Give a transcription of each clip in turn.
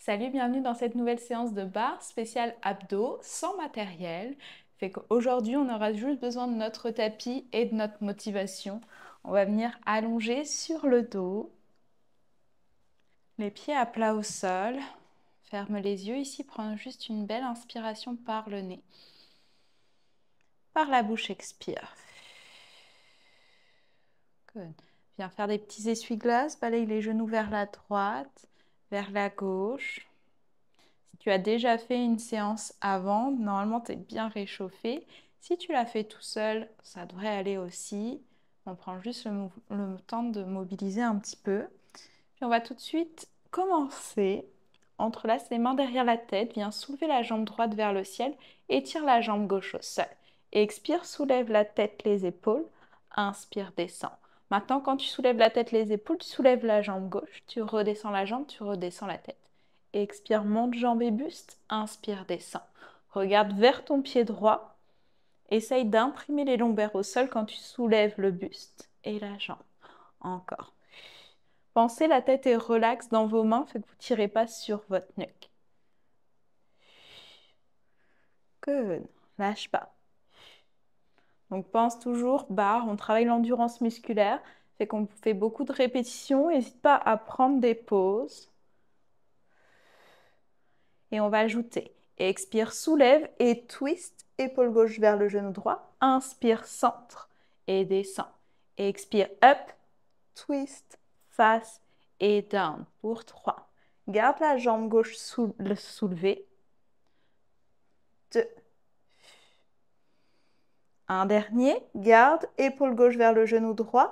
Salut, bienvenue dans cette nouvelle séance de barre spéciale abdos sans matériel. Fait qu'aujourd'hui, on aura juste besoin de notre tapis et de notre motivation. On va venir allonger sur le dos, les pieds à plat au sol. Ferme les yeux ici, prends juste une belle inspiration par le nez. Par la bouche, expire. Good. Viens faire des petits essuie-glaces, balaye les genoux vers la droite, vers la gauche. Si tu as déjà fait une séance avant, normalement tu es bien réchauffé. Si tu l'as fait tout seul, ça devrait aller aussi. On prend juste le temps de mobiliser un petit peu. Puis on va tout de suite commencer. Entrelace les mains derrière la tête, viens soulever la jambe droite vers le ciel, étire la jambe gauche au sol. Expire, soulève la tête, les épaules. Inspire, descends. Maintenant, quand tu soulèves la tête, les épaules, tu soulèves la jambe gauche, tu redescends la jambe, tu redescends la tête. Expire, monte jambe et buste. Inspire, descends. Regarde vers ton pied droit. Essaye d'imprimer les lombaires au sol quand tu soulèves le buste et la jambe. Encore. Pensez, la tête est relaxe dans vos mains, fait que vous ne tirez pas sur votre nuque. Good. Lâche pas. Donc pense toujours barre, on travaille l'endurance musculaire, fait qu'on fait beaucoup de répétitions. N'hésite pas à prendre des pauses. Et on va ajouter. Expire, soulève et twist, épaule gauche vers le genou droit. Inspire, centre et descend. Expire, up, twist, face et down pour 3. Garde la jambe gauche soulevée. 2. Un dernier, garde, épaule gauche vers le genou droit.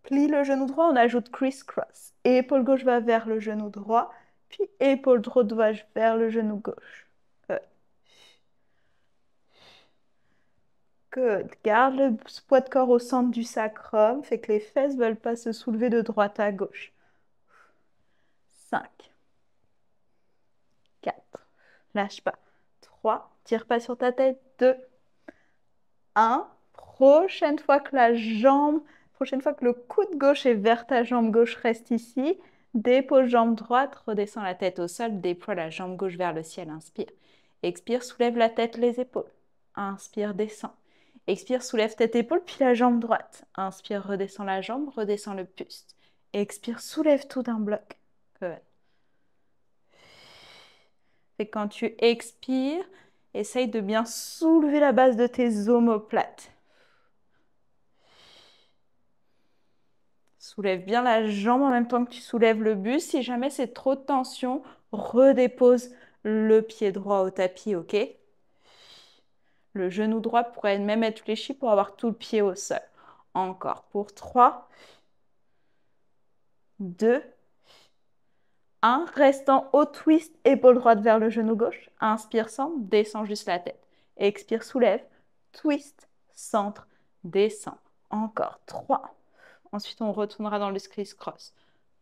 Plie le genou droit, on ajoute criss-cross. Épaule gauche va vers le genou droit, puis épaule droite va vers le genou gauche. Good. Garde le poids de corps au centre du sacrum, fait que les fesses ne veulent pas se soulever de droite à gauche. 5. 4. Lâche pas. 3. Tire pas sur ta tête. 2. 1. Prochaine fois que le coude gauche est vers ta jambe gauche, reste ici. Dépose jambe droite, redescends la tête au sol, déploie la jambe gauche vers le ciel, inspire. Expire, soulève la tête, les épaules. Inspire, descends. Expire, soulève tête, épaule, puis la jambe droite. Inspire, redescends la jambe, redescends le buste. Expire, soulève tout d'un bloc. Good. Et quand tu expires, essaye de bien soulever la base de tes omoplates. Soulève bien la jambe en même temps que tu soulèves le buste. Si jamais c'est trop de tension, redépose le pied droit au tapis, ok? Le genou droit pourrait même être fléchi pour avoir tout le pied au sol. Encore pour 3, 2, 1. Restant au twist, épaule droite vers le genou gauche. Inspire, centre, descends juste la tête. Expire, soulève, twist, centre, descend. Encore 3. Ensuite, on retournera dans le criss-cross.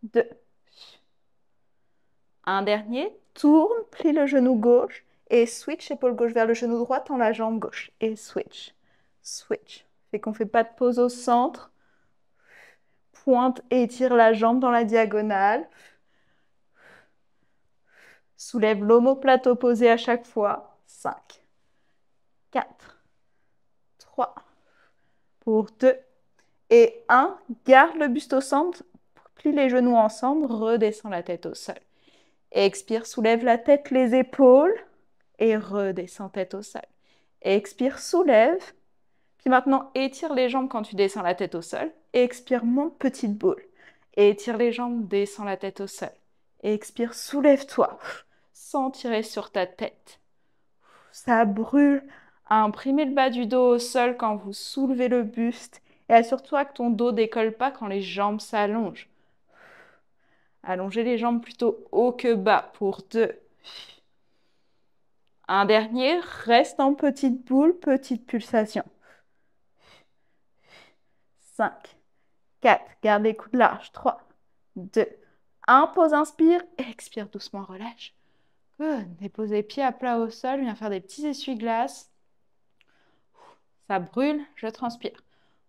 2. Un dernier, tourne, plie le genou gauche et switch, épaule gauche vers le genou droit, tends la jambe gauche et switch. Switch. Fait qu'on ne fait pas de pause au centre. Pointe et étire la jambe dans la diagonale. Soulève l'omoplate opposée à chaque fois. 5, 4, 3, pour 2 et 1. Garde le buste au centre, plie les genoux ensemble, redescends la tête au sol. Expire, soulève la tête, les épaules et redescends tête au sol. Expire, soulève. Puis maintenant, étire les jambes quand tu descends la tête au sol. Expire, monte, petite boule. Étire les jambes, descends la tête au sol. Expire, soulève-toi sans tirer sur ta tête. Ça brûle. Imprimez le bas du dos au sol quand vous soulevez le buste et assure-toi que ton dos ne décolle pas quand les jambes s'allongent. Allongez les jambes plutôt haut que bas pour 2. Un dernier, reste en petite boule, petite pulsation. 5, 4, garde les coudes larges. 3, 2, 1, pause, inspire, expire doucement, relâche. Good. Dépose les pieds à plat au sol, viens faire des petits essuie-glaces. Ça brûle, je transpire.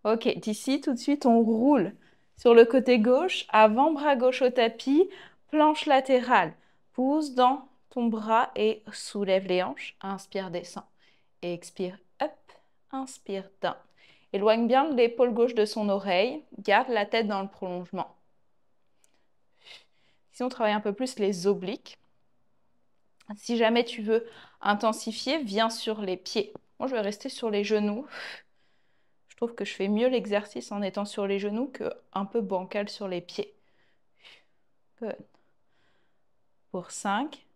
Ok, d'ici, tout de suite, on roule sur le côté gauche, avant-bras gauche au tapis, planche latérale. Pousse dans ton bras et soulève les hanches. Inspire, descend. Expire, up. Inspire, down. Éloigne bien l'épaule gauche de son oreille. Garde la tête dans le prolongement. Ici, on travaille un peu plus les obliques. Si jamais tu veux intensifier, viens sur les pieds. Moi, je vais rester sur les genoux. Je trouve que je fais mieux l'exercice en étant sur les genoux qu'un peu bancal sur les pieds. Good. Pour 5,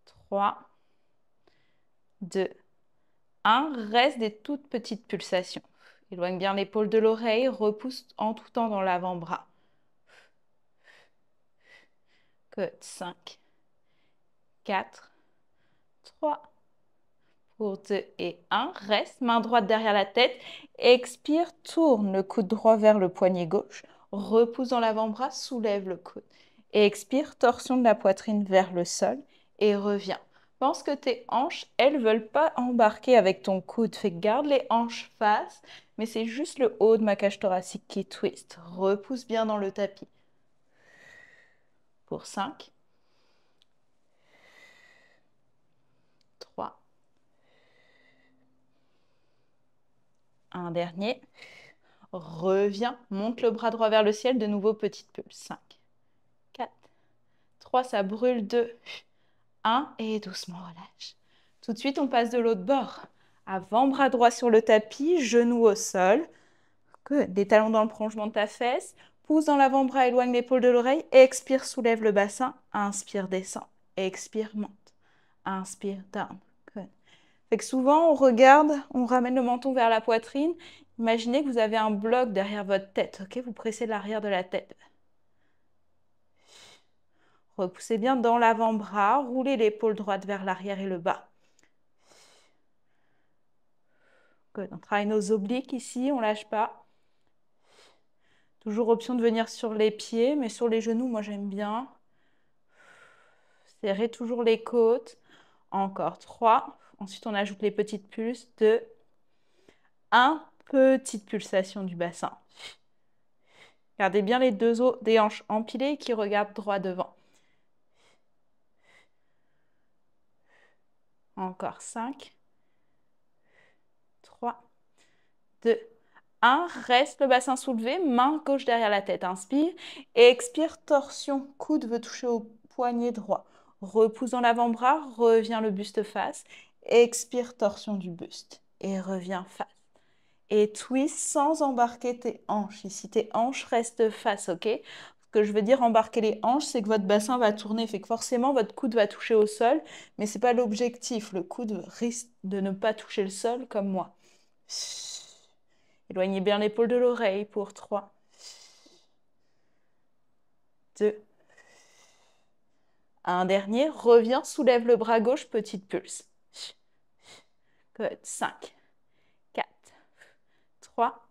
3, 2, 1. Reste des toutes petites pulsations. Éloigne bien l'épaule de l'oreille, repousse en tout temps dans l'avant-bras. Good. 5, 4, 3, pour 2 et 1. Reste, main droite derrière la tête. Expire, tourne le coude droit vers le poignet gauche. Repousse dans l'avant-bras, soulève le coude. Expire, torsion de la poitrine vers le sol et reviens. Pense que tes hanches, elles ne veulent pas embarquer avec ton coude. Fait que garde les hanches face, mais c'est juste le haut de ma cage thoracique qui twist. Repousse bien dans le tapis. Pour 5, 3, un dernier. Reviens, monte le bras droit vers le ciel, de nouveau petite pulse. 5, 4, 3, ça brûle. 2, 1 et doucement relâche. Tout de suite, on passe de l'autre bord. Avant-bras droit sur le tapis, genou au sol. Des talons dans le prolongement de ta fesse. Pousse dans l'avant-bras, éloigne l'épaule de l'oreille. Expire, soulève le bassin. Inspire, descend. Expire, monte. Inspire, down. Good. Fait que souvent, on regarde, on ramène le menton vers la poitrine. Imaginez que vous avez un bloc derrière votre tête. Ok, vous pressez l'arrière de la tête. Repoussez bien dans l'avant-bras. Roulez l'épaule droite vers l'arrière et le bas. Good. On travaille nos obliques ici, on ne lâche pas. Toujours option de venir sur les pieds, mais sur les genoux, moi j'aime bien. Serrez toujours les côtes. Encore 3. Ensuite, on ajoute les petites pulses. 2, 1. Petite pulsation du bassin. Gardez bien les deux os des hanches empilées qui regardent droit devant. Encore 5, 3, 2, 1. Reste le bassin soulevé, main gauche derrière la tête. Inspire. Expire, torsion. Coude veut toucher au poignet droit. Repousse dans l'avant-bras, reviens le buste face. Expire, torsion du buste. Et reviens face. Et twist sans embarquer tes hanches. Ici, tes hanches restent face, ok? Ce que je veux dire, embarquer les hanches, c'est que votre bassin va tourner. Fait que forcément, votre coude va toucher au sol. Mais ce n'est pas l'objectif. Le coude risque de ne pas toucher le sol comme moi. Éloignez bien l'épaule de l'oreille pour 3, 2, un dernier. Reviens, soulève le bras gauche, petite pulse. Good. 5, 4, 3,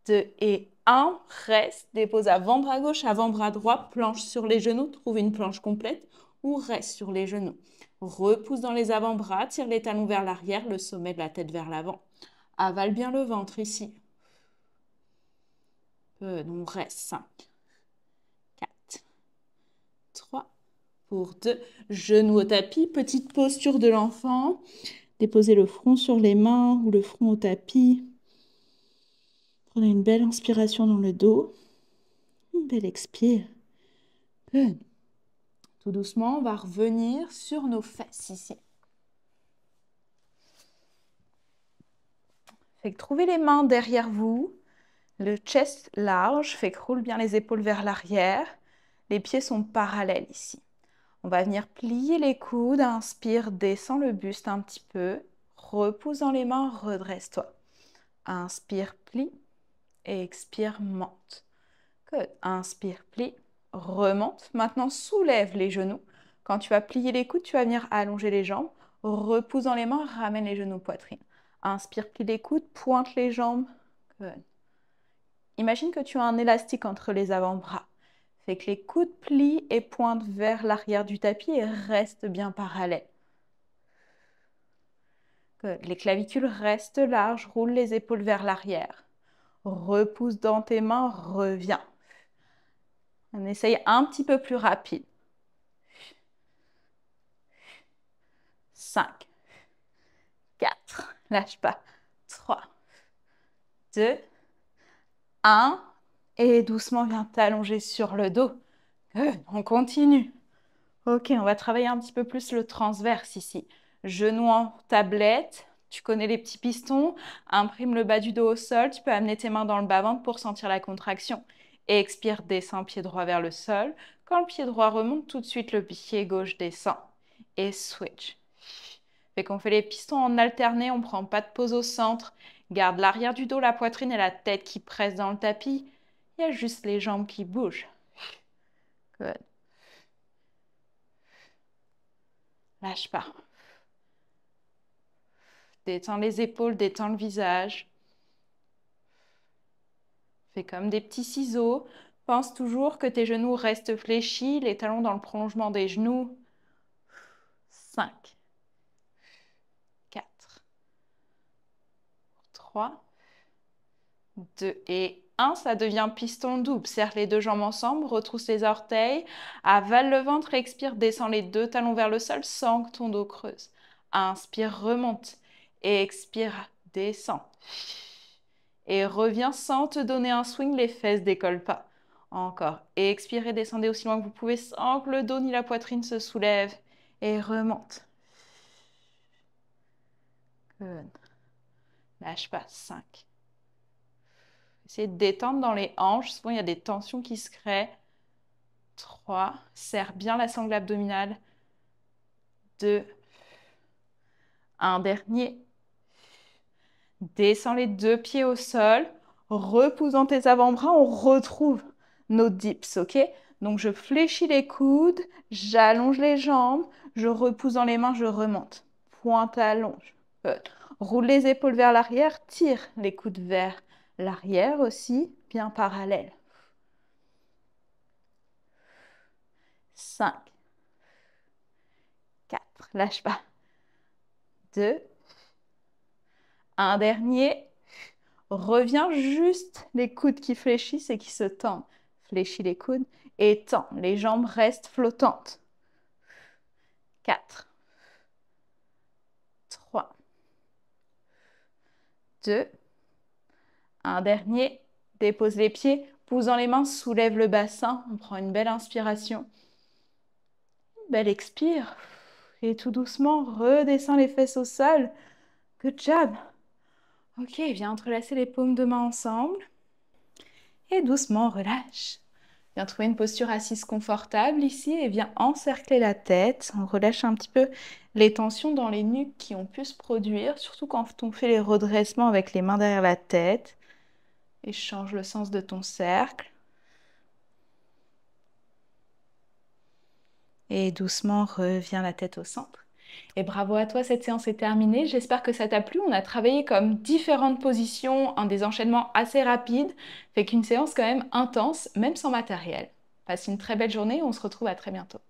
2 et 1. Reste, dépose avant-bras gauche, avant-bras droit, planche sur les genoux, trouve une planche complète ou reste sur les genoux. Repousse dans les avant-bras, tire les talons vers l'arrière, le sommet de la tête vers l'avant. Avale bien le ventre ici. On reste. 5, 4, 3, pour 2. Genoux au tapis, petite posture de l'enfant. Déposez le front sur les mains ou le front au tapis. Prenez une belle inspiration dans le dos. Une belle expire. Good. Tout doucement, on va revenir sur nos fesses ici. Fait que trouvez les mains derrière vous. Le chest large, fait que roule bien les épaules vers l'arrière. Les pieds sont parallèles ici. On va venir plier les coudes. Inspire, descends le buste un petit peu. Repousse dans les mains, redresse-toi. Inspire, plie. Expire, monte. Good. Inspire, plie. Remonte. Maintenant, soulève les genoux. Quand tu vas plier les coudes, tu vas venir allonger les jambes. Repousse dans les mains, ramène les genoux poitrine. Inspire, plie les coudes, pointe les jambes. Good. Imagine que tu as un élastique entre les avant-bras. Fait que les coudes plient et pointent vers l'arrière du tapis et restent bien parallèles. Good. Les clavicules restent larges, roule les épaules vers l'arrière. Repousse dans tes mains, reviens. On essaye un petit peu plus rapide. 5, 4, lâche pas. 3, 2, 1. Et doucement, viens t'allonger sur le dos. On continue. Ok, on va travailler un petit peu plus le transverse ici. Genou en tablette. Tu connais les petits pistons. Imprime le bas du dos au sol. Tu peux amener tes mains dans le bas-ventre pour sentir la contraction. Expire, descends, pied droit vers le sol. Quand le pied droit remonte, tout de suite le pied gauche descend. Et switch. Fait qu'on fait les pistons en alterné, on ne prend pas de pause au centre. Garde l'arrière du dos, la poitrine et la tête qui pressent dans le tapis. Il y a juste les jambes qui bougent. Good. Lâche pas. Détends les épaules, détends le visage. Fais comme des petits ciseaux. Pense toujours que tes genoux restent fléchis, les talons dans le prolongement des genoux. 5, 4, 3, 2 et 1. Ça devient piston double. Serre les deux jambes ensemble, retrousse les orteils, avale le ventre, expire, descends les deux talons vers le sol sans que ton dos creuse. Inspire, remonte. Expire, descends. Et reviens sans te donner un swing, les fesses décollent pas. Encore. Expirez, descendez aussi loin que vous pouvez sans que le dos ni la poitrine se soulèvent. Et remonte. Good. Lâche pas. 5. Essayez de détendre dans les hanches. Souvent, il y a des tensions qui se créent. 3. Serre bien la sangle abdominale. 2. Un dernier. Descends les deux pieds au sol. Repousse dans tes avant-bras. On retrouve nos dips, ok? Donc, je fléchis les coudes, j'allonge les jambes, je repousse dans les mains, je remonte. Pointe, allonge. Roule les épaules vers l'arrière, tire les coudes vers l'arrière aussi, bien parallèle. 5, 4, lâche pas. 2, un dernier. Reviens juste les coudes qui fléchissent et qui se tendent. Fléchis les coudes et tends. Les jambes restent flottantes. 4, 3, 2, un dernier. Dépose les pieds, pousse dans les mains, soulève le bassin. On prend une belle inspiration. Une belle expire. Et tout doucement, redescends les fesses au sol. Good job. Ok, viens entrelacer les paumes de main ensemble. Et doucement, relâche. Viens trouver une posture assise confortable ici et viens encercler la tête. On relâche un petit peu les tensions dans les nuques qui ont pu se produire, surtout quand on fait les redressements avec les mains derrière la tête. Et change le sens de ton cercle. Et doucement, reviens la tête au centre. Et bravo à toi, cette séance est terminée. J'espère que ça t'a plu. On a travaillé comme différentes positions, des enchaînements assez rapides. Fait qu'une séance quand même intense, même sans matériel. Passe une très belle journée, on se retrouve à très bientôt.